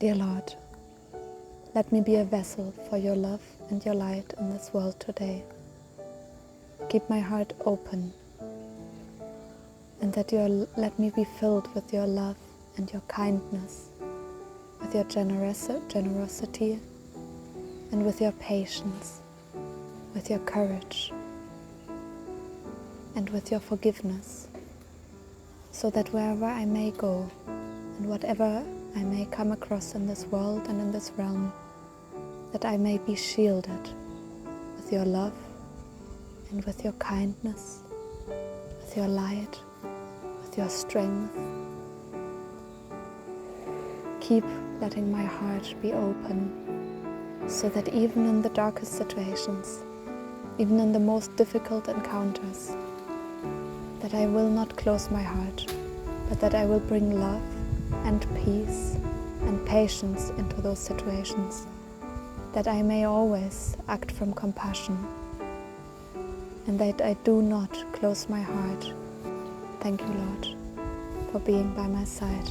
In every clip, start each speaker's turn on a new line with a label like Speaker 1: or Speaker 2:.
Speaker 1: Dear Lord, let me be a vessel for your love and your light in this world today. Keep my heart open, and let me be filled with your love and your kindness, with your generosity, and with your patience, with your courage, and with your forgiveness, so that wherever I may go, and whatever I may come across in this world and in this realm, that I may be shielded with your love and with your kindness, with your light, with your strength. Keep letting my heart be open, so that even in the darkest situations, even in the most difficult encounters, that I will not close my heart, but that I will bring love and peace and patience into those situations, that I may always act from compassion, and that I do not close my heart. Thank you, Lord, for being by my side.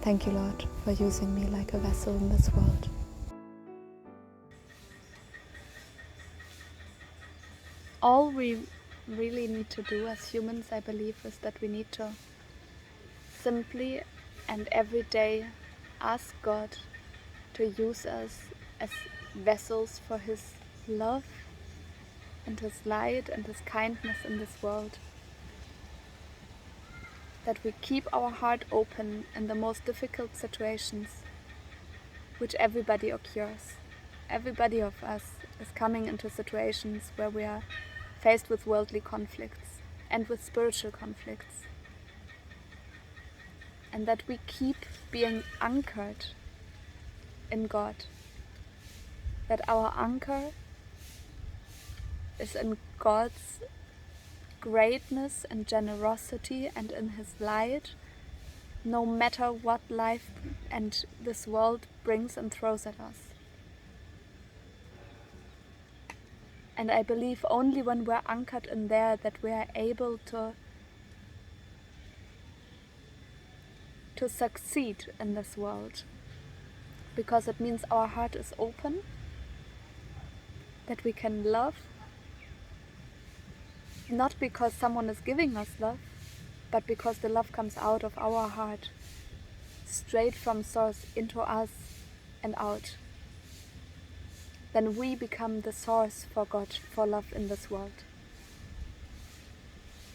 Speaker 1: Thank you, Lord, for using me like a vessel in this world. All we really need to do as humans, I believe, is that we need to simply and every day ask God to use us as vessels for His love and His light and His kindness in this world. That we keep our heart open in the most difficult situations, which everybody occurs. Everybody of us is coming into situations where we are faced with worldly conflicts and with spiritual conflicts. And that we keep being anchored in God. That our anchor is in God's greatness and generosity and in His light, no matter what life and this world brings and throws at us. And I believe only when we're anchored in there that we are able to succeed in this world, because it means our heart is open, that we can love, not because someone is giving us love, but because the love comes out of our heart, straight from source into us and out. Then we become the source for God, for love in this world.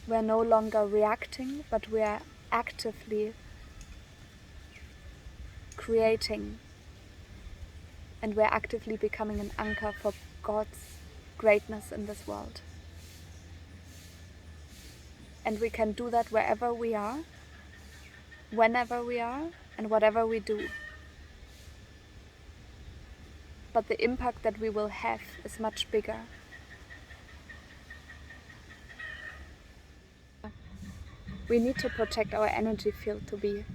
Speaker 1: We are no longer reacting, but we are actively creating, and we're actively becoming an anchor for God's greatness in this world. And we can do that wherever we are, whenever we are, and whatever we do. But the impact that we will have is much bigger. We need to protect our energy field to be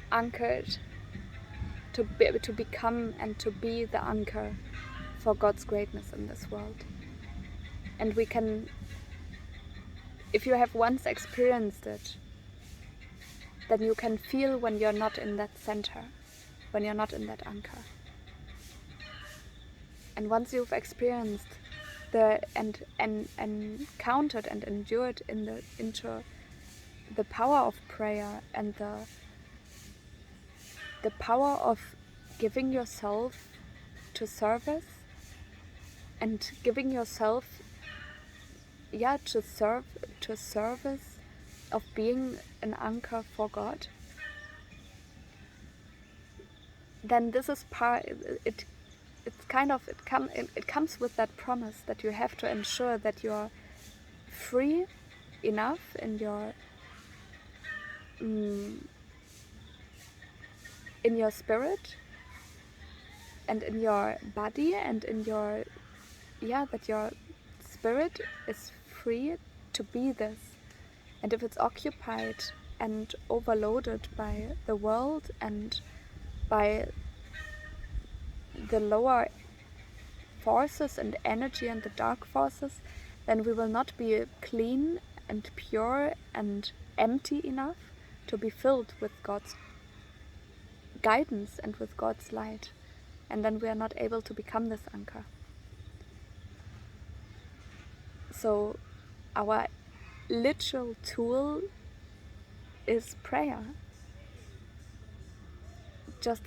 Speaker 1: anchored, to become and to be the anchor for God's greatness in this world. And we can, if you have once experienced it, then you can feel when you're not in that center, when you're not in that anchor. And once you've experienced and encountered and endured into the power of prayer and the power of giving yourself to service and giving yourself to service of being an anchor for God, then this is it comes with that promise that you have to ensure that you are free enough in your spirit and in your body and in your that your spirit is free to be this. And if it's occupied and overloaded by the world and by the lower forces and energy and the dark forces, then we will not be clean and pure and empty enough to be filled with God's guidance and with God's light. And then we are not able to become this anchor. So our literal tool is prayer. Just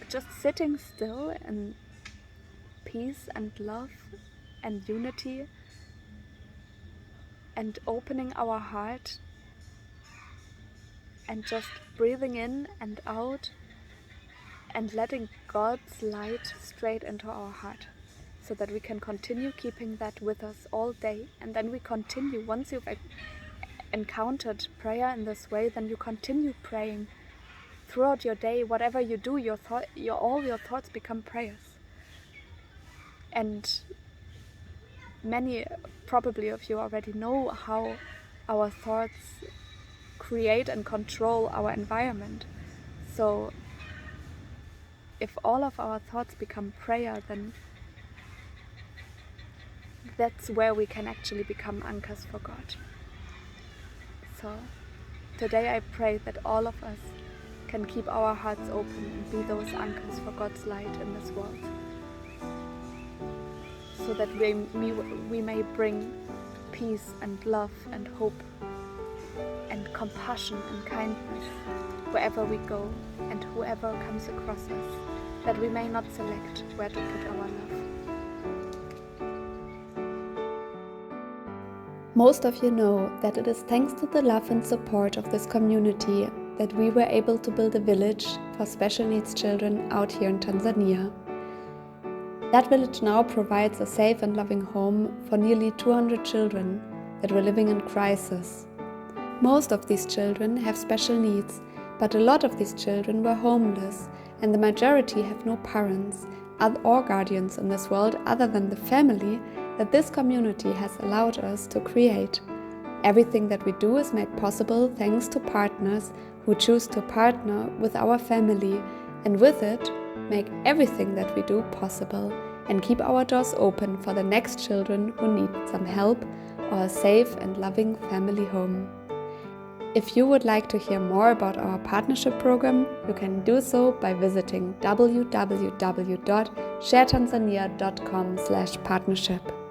Speaker 1: just sitting still in peace and love and unity, and opening our heart and just breathing in and out and letting God's light straight into our heart, so that we can continue keeping that with us all day. And then we continue, once you've encountered prayer in this way, then you continue praying throughout your day. Whatever you do, all your thoughts become prayers. And many probably of you already know how our thoughts create and control our environment. So if all of our thoughts become prayer, then that's where we can actually become anchors for God. So today I pray that all of us can keep our hearts open and be those anchors for God's light in this world, so that we may bring peace and love and hope and compassion and kindness wherever we go and whoever comes across us, that we may not select where to put our love. Most of you know that it is thanks to the love and support of this community that we were able to build a village for special needs children out here in Tanzania. That village now provides a safe and loving home for nearly 200 children that were living in crisis. Most of these children have special needs, but a lot of these children were homeless, and the majority have no parents or guardians in this world other than the family that this community has allowed us to create. Everything that we do is made possible thanks to partners who choose to partner with our family, and with it make everything that we do possible and keep our doors open for the next children who need some help or a safe and loving family home. If you would like to hear more about our partnership program, you can do so by visiting www.sharetanzania.com/partnership.